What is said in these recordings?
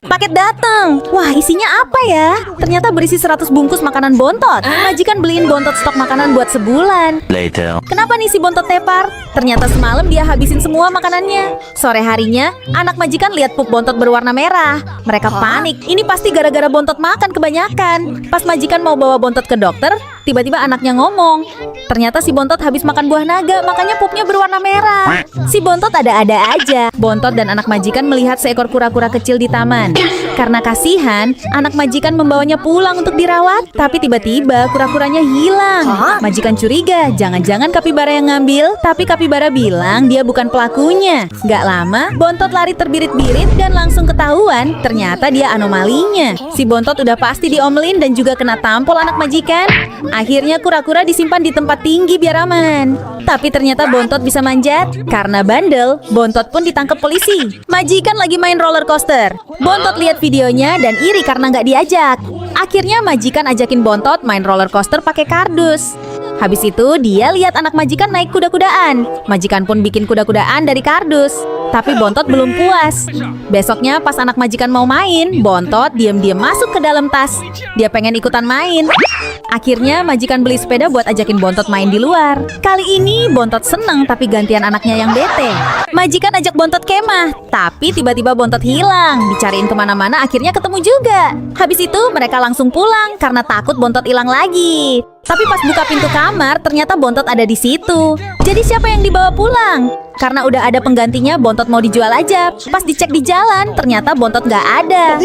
Paket datang. Wah, isinya apa ya? Ternyata berisi 100 bungkus makanan Bontot. Majikan beliin Bontot stok makanan buat sebulan. Later. Kenapa nih si Bontot tepar? Ternyata semalam dia habisin semua makanannya. Sore harinya, anak majikan lihat pup Bontot berwarna merah. Mereka panik. Ini pasti gara-gara Bontot makan kebanyakan. Pas majikan mau bawa Bontot ke dokter, tiba-tiba anaknya ngomong. Ternyata si Bontot habis makan buah naga, makanya pupnya berwarna merah. Si Bontot ada-ada aja. Bontot dan anak majikan melihat seekor kura-kura kecil di taman. Karena kasihan, anak majikan membawanya pulang untuk dirawat. Tapi tiba-tiba kura-kuranya hilang. Majikan curiga, jangan-jangan kapibara yang ngambil. Tapi kapibara bilang dia bukan pelakunya. Gak lama, Bontot lari terbirit-birit dan langsung ketahuan. Ternyata dia anomalinya. Si Bontot udah pasti diomelin dan juga kena tampol anak majikan. Akhirnya kura-kura disimpan di tempat tinggi biar aman. Tapi ternyata Bontot bisa manjat. Karena bandel, Bontot pun ditangkap polisi. Majikan lagi main roller coaster. Bontot lihat videonya dan iri karena nggak diajak. Akhirnya majikan ajakin Bontot main roller coaster pakai kardus. Habis itu dia lihat anak majikan naik kuda-kudaan. Majikan pun bikin kuda-kudaan dari kardus. Tapi Bontot belum puas. Besoknya pas anak majikan mau main, Bontot diam-diam masuk ke dalam tas. Dia pengen ikutan main. Akhirnya majikan beli sepeda buat ajakin Bontot main di luar. Kali ini Bontot seneng tapi gantian anaknya yang bete. Majikan ajak Bontot kemah, tapi tiba-tiba Bontot hilang. Dicariin kemana-mana akhirnya ketemu juga. Habis itu mereka langsung pulang karena takut Bontot hilang lagi. Tapi pas buka pintu kamar, ternyata Bontot ada di situ. Jadi siapa yang dibawa pulang? Karena udah ada penggantinya, Bontot mau dijual aja. Pas dicek di jalan, ternyata Bontot nggak ada.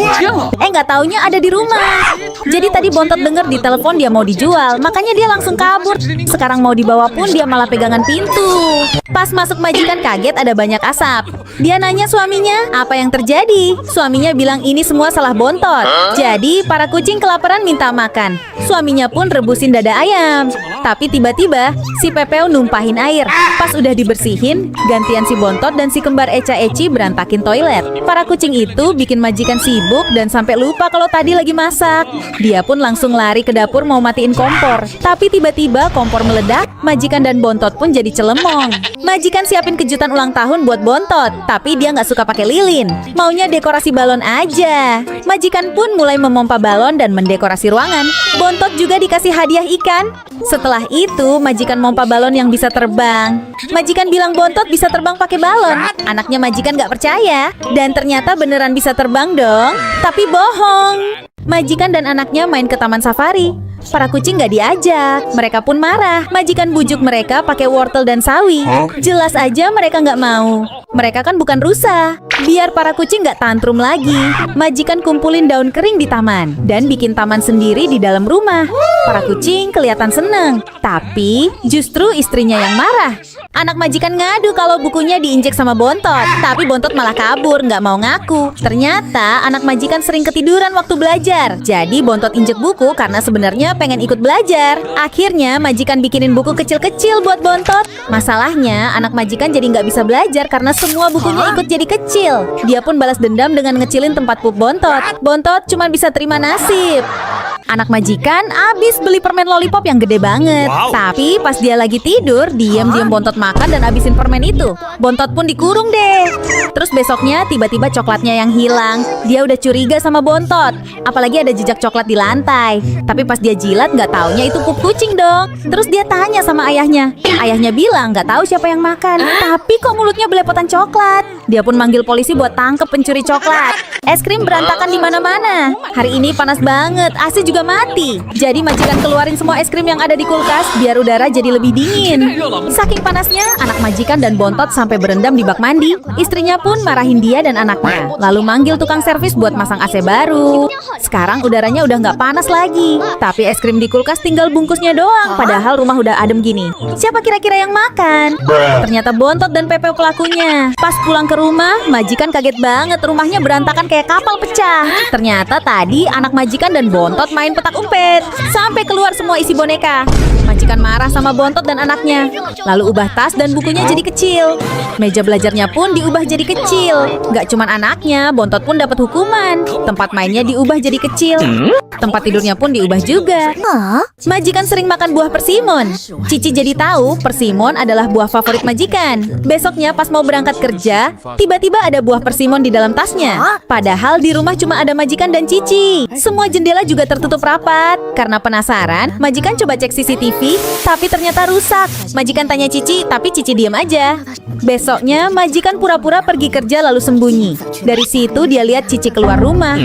Nggak taunya ada di rumah. Jadi tadi Bontot denger di telepon dia mau dijual, makanya dia langsung kabur. Sekarang mau dibawa pun dia malah pegangan pintu. Pas masuk majikan kaget ada banyak asap. Dia nanya suaminya, apa yang terjadi? Suaminya bilang ini semua salah Bontot. Jadi para kucing kelaparan minta makan. Suaminya pun rebusin dada ayam. Tapi tiba-tiba si Pepeo numpahin air. Pas udah dibersihin, gantian si Bontot dan si kembar Eca Eci berantakin toilet. Para kucing itu bikin majikan sibuk dan sampai lupa kalau tadi lagi masak. Dia pun langsung lari ke dapur mau matiin kompor. Tapi tiba-tiba kompor meledak, majikan dan Bontot pun jadi celemong. Majikan siapin kejutan ulang tahun buat Bontot, tapi dia nggak suka pakai lilin. Maunya dekorasi balon aja. Majikan pun mulai memompa balon dan mendekorasi ruangan. Bontot juga dikasih hadiah ikan. Setelah itu, majikan mompa balon yang bisa terbang. Majikan bilang Bontot bisa terbang pakai balon. Anaknya majikan nggak percaya. Dan ternyata beneran bisa terbang dong. Tapi bohong. Majikan dan anaknya main ke taman safari. Para kucing nggak diajak. Mereka pun marah. Majikan bujuk mereka pakai wortel dan sawi. Jelas aja mereka nggak mau. Mereka kan bukan rusa. Biar para kucing nggak tantrum lagi, majikan kumpulin daun kering di taman dan bikin taman sendiri di dalam rumah. Para kucing kelihatan seneng, tapi justru istrinya yang marah. Anak majikan ngadu kalau bukunya diinjek sama Bontot, tapi Bontot malah kabur, nggak mau ngaku. Ternyata anak majikan sering ketiduran waktu belajar. Jadi Bontot injek buku karena sebenarnya pengen ikut belajar. Akhirnya majikan bikinin buku kecil-kecil buat Bontot. Masalahnya anak majikan jadi nggak bisa belajar karena semua bukunya ikut jadi kecil. Dia pun balas dendam dengan ngecilin tempat pup Bontot. Bontot cuma bisa terima nasib. Anak majikan abis beli permen lollipop yang gede banget. Tapi pas dia lagi tidur, diam-diam Bontot makan dan abisin permen itu. Bontot pun dikurung deh. Terus besoknya tiba-tiba coklatnya yang hilang. Dia udah curiga sama Bontot. Apalagi ada jejak coklat di lantai. Tapi pas dia jilat nggak taunya itu pup kucing dong. Terus dia tanya sama ayahnya. Ayahnya bilang nggak tahu siapa yang makan. Tapi kok mulutnya belepotan coklat. Dia pun manggil polisi buat tangkep pencuri coklat. Es krim berantakan di mana-mana. Hari ini panas banget, AC juga mati. Jadi majikan keluarin semua es krim yang ada di kulkas biar udara jadi lebih dingin. Saking panasnya, anak majikan dan Bontot sampai berendam di bak mandi. Istrinya pun marahin dia dan anaknya. Lalu manggil tukang servis buat masang AC baru. Sekarang udaranya udah nggak panas lagi. Tapi es krim di kulkas tinggal bungkusnya doang. Padahal rumah udah adem gini. Siapa kira-kira yang makan? Ternyata Bontot dan Pepeo pelakunya. Pas pulang ke rumah, majikan kaget banget. Rumahnya berantakan kayak kapal pecah. Ternyata tadi anak majikan dan Bontot main main petak umpet sampai keluar semua isi boneka. Majikan marah sama Bontot dan anaknya. Lalu ubah tas dan bukunya jadi kecil. Meja belajarnya pun diubah jadi kecil. Gak cuman anaknya, Bontot pun dapat hukuman. Tempat mainnya diubah jadi kecil. Tempat tidurnya pun diubah juga. Majikan sering makan buah persimmon. Cici jadi tahu persimmon adalah buah favorit majikan. Besoknya pas mau berangkat kerja, tiba-tiba ada buah persimmon di dalam tasnya. Padahal di rumah cuma ada majikan dan Cici. Semua jendela juga tertutup rapat. Karena penasaran, majikan coba cek CCTV, tapi ternyata rusak. Majikan tanya Cici, tapi Cici diam aja. Besoknya, majikan pura-pura pergi kerja lalu sembunyi. Dari situ dia lihat Cici keluar rumah.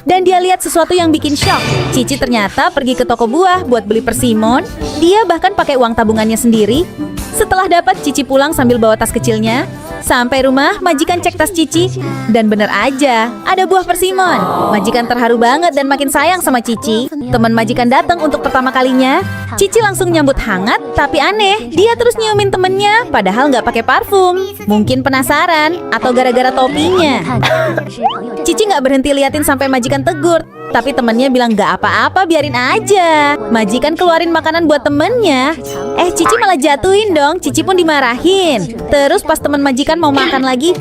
Dan dia lihat sesuatu yang bikin shock. Cici ternyata pergi ke toko buah buat beli persimmon. Dia bahkan pakai uang tabungannya sendiri. Setelah dapat, Cici pulang sambil bawa tas kecilnya. Sampai rumah, majikan cek tas Cici. Dan bener aja, ada buah persimmon. Majikan terharu banget dan makin sayang sama Cici. Teman majikan datang untuk pertama kalinya. Cici langsung nyambut hangat, tapi aneh, dia terus nyiumin temennya, padahal nggak pakai parfum. Mungkin penasaran, atau gara-gara topinya. Cici nggak berhenti liatin sampai majikan tegur. Tapi temennya bilang nggak apa-apa, biarin aja. Majikan keluarin makanan buat temennya. Cici malah jatuhin dong. Cici pun dimarahin. Terus pas teman majikan mau makan lagi,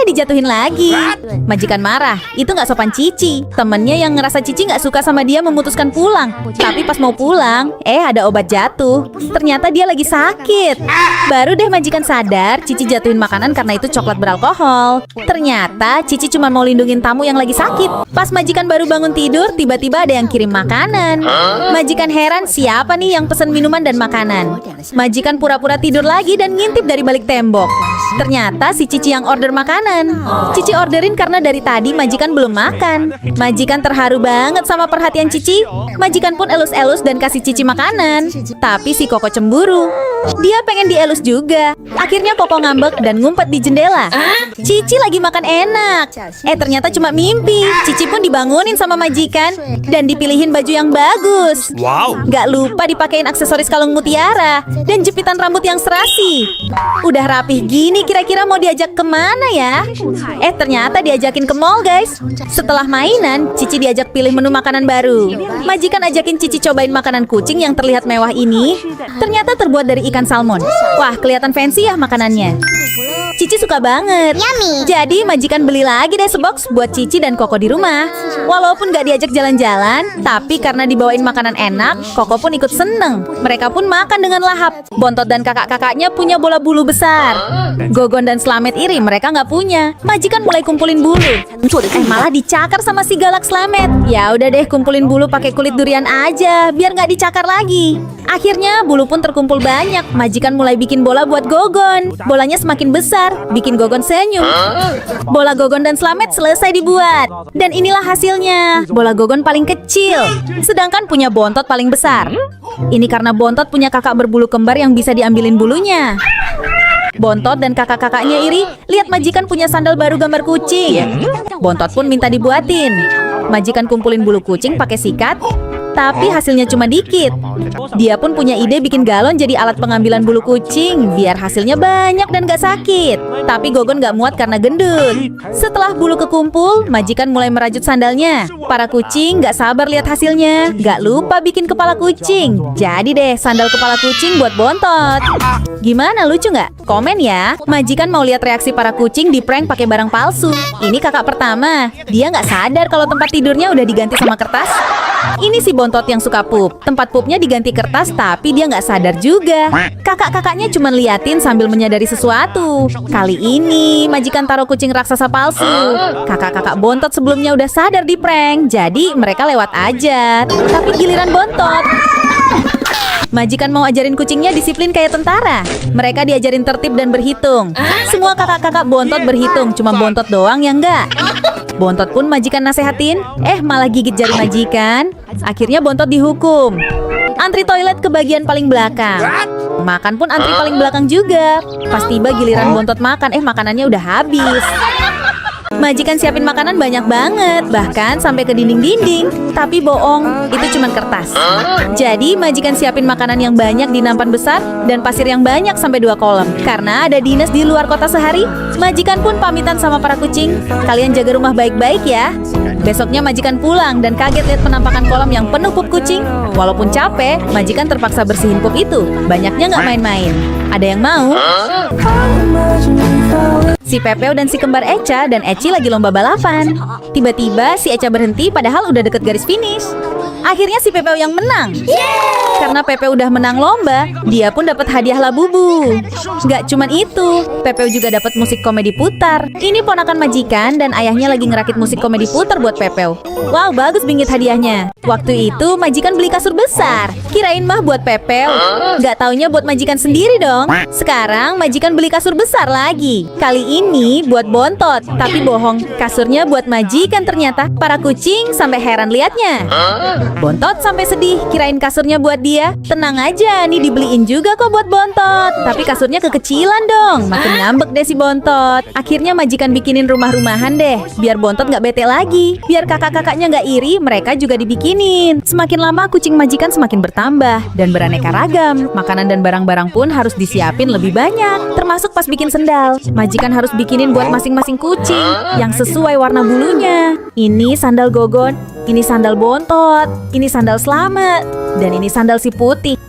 dijatuhin lagi. Majikan marah. Itu nggak sopan Cici. Temennya yang ngerasa Cici nggak suka sama dia memutuskan pulang. Tapi pas mau pulang, ada obat jatuh. Ternyata dia lagi sakit. Baru deh majikan sadar Cici jatuhin makanan karena itu coklat beralkohol. Ternyata Cici cuma mau lindungin tamu yang lagi sakit. Pas majikan baru bangun tidur, tiba-tiba ada yang kirim makanan. Majikan heran siapa nih yang pesen minuman dan makanan. Majikan pura-pura tidur lagi dan ngintip dari balik tembok. Ternyata si Cici yang order makanan. Cici orderin karena dari tadi majikan belum makan. Majikan terharu banget sama perhatian Cici. Majikan pun elus-elus dan kasih Cici makanan. Tapi si Koko cemburu. Dia pengen dielus juga. Akhirnya Koko ngambek dan ngumpet di jendela. Cici lagi makan enak. Ternyata cuma mimpi. Cici pun dibangunin sama majikan dan dipilihin baju yang bagus. Gak lupa dipakein aksesoris kalung mutiara dan jepitan rambut yang serasi. Udah rapih gini, kira-kira mau diajak kemana ya? Ternyata diajakin ke mall, guys. Setelah mainan, Cici diajak pilih menu makanan baru. Majikan ajakin Cici cobain makanan kucing yang terlihat mewah ini. Ternyata terbuat dari ikan salmon. Wah, kelihatan fancy ya makanannya. Cici suka banget. Yummy. Jadi majikan beli lagi deh sebox buat Cici dan Koko di rumah. Walaupun gak diajak jalan-jalan, tapi karena dibawain makanan enak, Koko pun ikut seneng. Mereka pun makan dengan lahap. Bontot dan kakak-kakaknya punya bola bulu besar. Gogon dan Slamet iri, mereka gak punya. Majikan mulai kumpulin bulu. Malah dicakar sama si galak Slamet. Ya udah deh, kumpulin bulu pakai kulit durian aja, biar gak dicakar lagi. Akhirnya bulu pun terkumpul banyak. Majikan mulai bikin bola buat Gogon. Bolanya semakin besar, bikin Gogon senyum. Bola Gogon dan Slamet selesai dibuat. Dan inilah hasilnya. Bola Gogon paling kecil, sedangkan punya Bontot paling besar. Ini karena Bontot punya kakak berbulu kembar yang bisa diambilin bulunya. Bontot dan kakak-kakaknya iri lihat majikan punya sandal baru gambar kucing. Bontot pun minta dibuatin. Majikan kumpulin bulu kucing pakai sikat, tapi hasilnya cuma dikit. Dia pun punya ide bikin galon jadi alat pengambilan bulu kucing, biar hasilnya banyak dan gak sakit. Tapi Gogon gak muat karena gendut. Setelah bulu kekumpul, majikan mulai merajut sandalnya. Para kucing gak sabar lihat hasilnya. Gak lupa bikin kepala kucing. Jadi deh, sandal kepala kucing buat Bontot. Gimana, lucu gak? Komen ya. Majikan mau lihat reaksi para kucing di prank pakai barang palsu. Ini kakak pertama. Dia gak sadar kalau tempat tidurnya udah diganti sama kertas. Ini si Bontot yang suka pup. Tempat pupnya diganti kertas, tapi dia nggak sadar juga. Kakak-kakaknya cuma liatin sambil menyadari sesuatu. Kali ini majikan taruh kucing raksasa palsu. Kakak-kakak Bontot sebelumnya udah sadar di prank, jadi mereka lewat aja. Tapi giliran Bontot. Majikan mau ajarin kucingnya disiplin kayak tentara. Mereka diajarin tertib dan berhitung. Semua kakak-kakak Bontot berhitung, cuma Bontot doang yang enggak. Bontot pun majikan nasehatin, malah gigit jari majikan. Akhirnya Bontot dihukum. Antri toilet ke bagian paling belakang. Makan pun antri paling belakang juga. Pas tiba giliran Bontot makan, makanannya udah habis. Majikan siapin makanan banyak banget, bahkan sampai ke dinding-dinding. Tapi bohong, itu cuma kertas. Jadi majikan siapin makanan yang banyak di nampan besar dan pasir yang banyak sampai 2 kolam. Karena ada dinas di luar kota sehari, majikan pun pamitan sama para kucing. Kalian jaga rumah baik-baik ya. Besoknya majikan pulang dan kaget lihat penampakan kolam yang penuh pup kucing. Walaupun capek, majikan terpaksa bersihin pup itu. Banyaknya nggak main-main. Ada yang mau? Si Pepeo dan si kembar Echa dan Eci lagi lomba balapan. Tiba-tiba si Echa berhenti padahal udah deket garis finish. Akhirnya si Pepeo yang menang. Karena Pepeo udah menang lomba, dia pun dapat hadiah Labubu. Gak cuman itu, Pepeo juga dapat musik komedi putar. Ini ponakan majikan dan ayahnya lagi ngerakit musik komedi putar buat Pepeo. Wow, bagus bingit hadiahnya. Waktu itu majikan beli kasur besar. Kirain mah buat Pepeo. Gak taunya buat majikan sendiri dong. Sekarang majikan beli kasur besar lagi. Kali ini buat Bontot. Tapi bohong, kasurnya buat majikan ternyata. Para kucing sampai heran liatnya. Bontot sampai sedih, kirain kasurnya buat dia. Tenang aja, nih dibeliin juga kok buat Bontot. Tapi kasurnya kekecilan dong. Makin ngambek deh si Bontot. Akhirnya majikan bikinin rumah-rumahan deh, biar Bontot gak bete lagi. Biar kakak-kakaknya gak iri, mereka juga dibikinin. Semakin lama kucing majikan semakin bertambah dan beraneka ragam. Makanan dan barang-barang pun harus disiapin lebih banyak. Termasuk pas bikin sendal. Majikan harus bikinin buat masing-masing kucing yang sesuai warna bulunya. Ini sandal Gogon, ini sandal Bontot, ini sandal Slamet, dan ini sandal si Putih.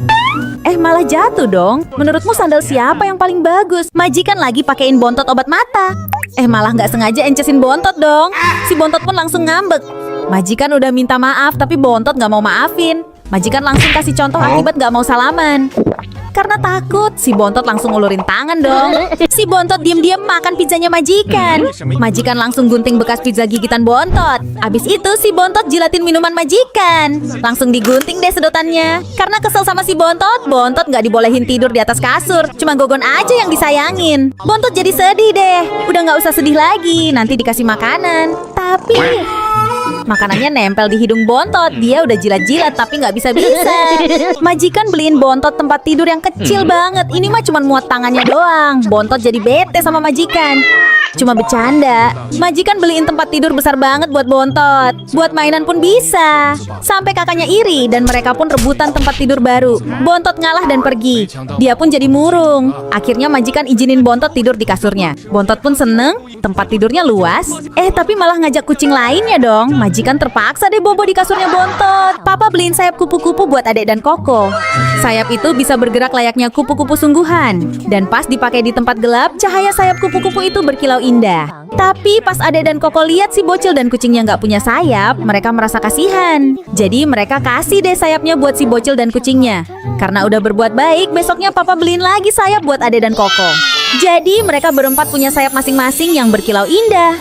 Malah jatuh dong. Menurutmu sandal siapa yang paling bagus? Majikan lagi pakein Bontot obat mata. Malah nggak sengaja encesin Bontot dong. Si Bontot pun langsung ngambek. Majikan udah minta maaf, tapi Bontot nggak mau maafin. Majikan langsung kasih contoh akibat nggak mau salaman. Karena takut, si Bontot langsung ulurin tangan dong. Si Bontot diam-diam makan pizzanya majikan. Majikan langsung gunting bekas pizza gigitan Bontot. Abis itu si Bontot jilatin minuman majikan. Langsung digunting deh sedotannya. Karena kesel sama si Bontot, Bontot nggak dibolehin tidur di atas kasur. Cuma Gogon aja yang disayangin. Bontot jadi sedih deh. Udah nggak usah sedih lagi, nanti dikasih makanan. Tapi makanannya nempel di hidung Bontot. Dia udah jilat-jilat tapi nggak bisa-bisa. Majikan beliin Bontot tempat tidur yang kecil banget. Ini mah cuma muat tangannya doang. Bontot jadi bete sama majikan. Cuma bercanda. Majikan beliin tempat tidur besar banget buat Bontot. Buat mainan pun bisa. Sampai kakaknya iri dan mereka pun rebutan tempat tidur baru. Bontot ngalah dan pergi. Dia pun jadi murung. Akhirnya majikan izinin Bontot tidur di kasurnya. Bontot pun seneng. Tempat tidurnya luas. Tapi malah ngajak kucing lainnya dong. Majikan terpaksa deh bobo di kasurnya Bontot. Papa beliin sayap kupu-kupu buat adek dan Koko. Sayap itu bisa bergerak layaknya kupu-kupu sungguhan. Dan pas dipakai di tempat gelap, cahaya sayap kupu-kupu itu berkilau indah. Tapi pas adek dan Koko lihat si bocil dan kucingnya nggak punya sayap, mereka merasa kasihan. Jadi mereka kasih deh sayapnya buat si bocil dan kucingnya. Karena udah berbuat baik, besoknya papa beliin lagi sayap buat adek dan Koko. Jadi mereka berempat punya sayap masing-masing yang berkilau indah.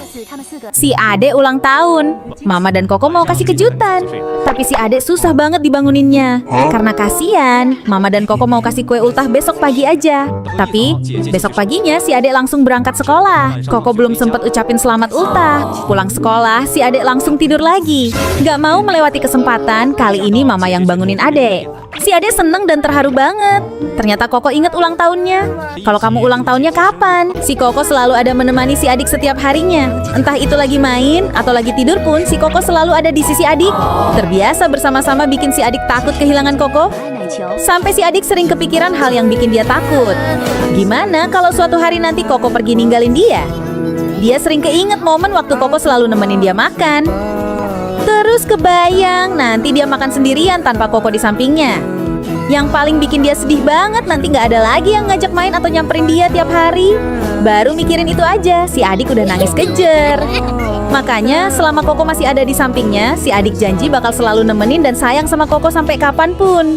Si adek ulang tahun. Mama dan Koko mau kasih kejutan. Tapi si adek susah banget dibanguninnya. Karena kasihan, Mama dan Koko mau kasih kue ultah besok pagi aja. Tapi besok paginya si adek langsung berangkat sekolah. Koko belum sempat ucapin selamat ultah. Pulang sekolah, si adek langsung tidur lagi. Gak mau melewati kesempatan, kali ini Mama yang bangunin adek. Si adek seneng dan terharu banget. Ternyata Koko inget ulang tahunnya. Kalau kamu ulang tahunnya kapan? Si Koko selalu ada menemani si adik setiap harinya. Entah itu lagi main atau lagi tidur pun, si Koko selalu ada di sisi adik. Terbiasa bersama-sama bikin si adik takut kehilangan Koko. Sampai si adik sering kepikiran hal yang bikin dia takut. Gimana kalau suatu hari nanti Koko pergi ninggalin dia? Dia sering keinget momen waktu Koko selalu nemenin dia makan. Terus kebayang nanti dia makan sendirian tanpa Koko di sampingnya. Yang paling bikin dia sedih banget nanti nggak ada lagi yang ngajak main atau nyamperin dia tiap hari. Baru mikirin itu aja, si adik udah nangis kejer. Makanya selama Koko masih ada di sampingnya, si adik janji bakal selalu nemenin dan sayang sama Koko sampai kapanpun.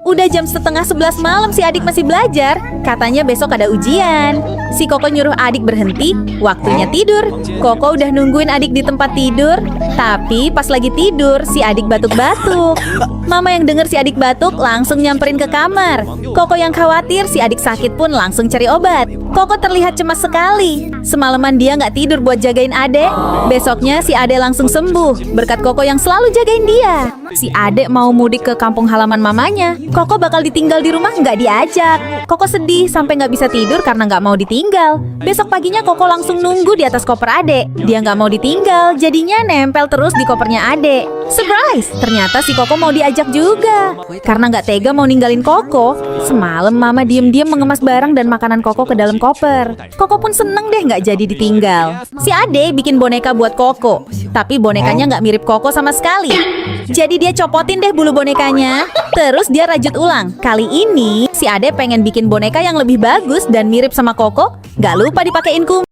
Udah jam 10:30 malam si adik masih belajar. Katanya besok ada ujian. Si Koko nyuruh adik berhenti, waktunya tidur. Koko udah nungguin adik di tempat tidur. Tapi pas lagi tidur, si adik batuk-batuk. Mama yang denger si adik batuk langsung nyamperin ke kamar. Koko yang khawatir si adik sakit pun langsung cari obat. Koko terlihat cemas sekali. Semalaman dia nggak tidur buat jagain adek. Besoknya si adek langsung sembuh berkat Koko yang selalu jagain dia. Si adek mau mudik ke kampung halaman mamanya. Koko bakal ditinggal di rumah nggak diajak. Koko sedih sampai nggak bisa tidur karena nggak mau ditinggal. Besok paginya Koko langsung nunggu di atas koper Ade. Dia nggak mau ditinggal, jadinya nempel terus di kopernya Ade. Surprise! Ternyata si Koko mau diajak juga. Karena nggak tega mau ninggalin Koko, semalam Mama diem-diem mengemas barang dan makanan Koko ke dalam koper. Koko pun seneng deh nggak jadi ditinggal. Si Ade bikin boneka buat Koko, tapi bonekanya nggak mirip Koko sama sekali. Jadi dia copotin deh bulu bonekanya. Terus dia rajut ulang. Kali ini si Ade pengen bikin boneka yang lebih bagus dan mirip sama Koko. Gak lupa dipakein kumis.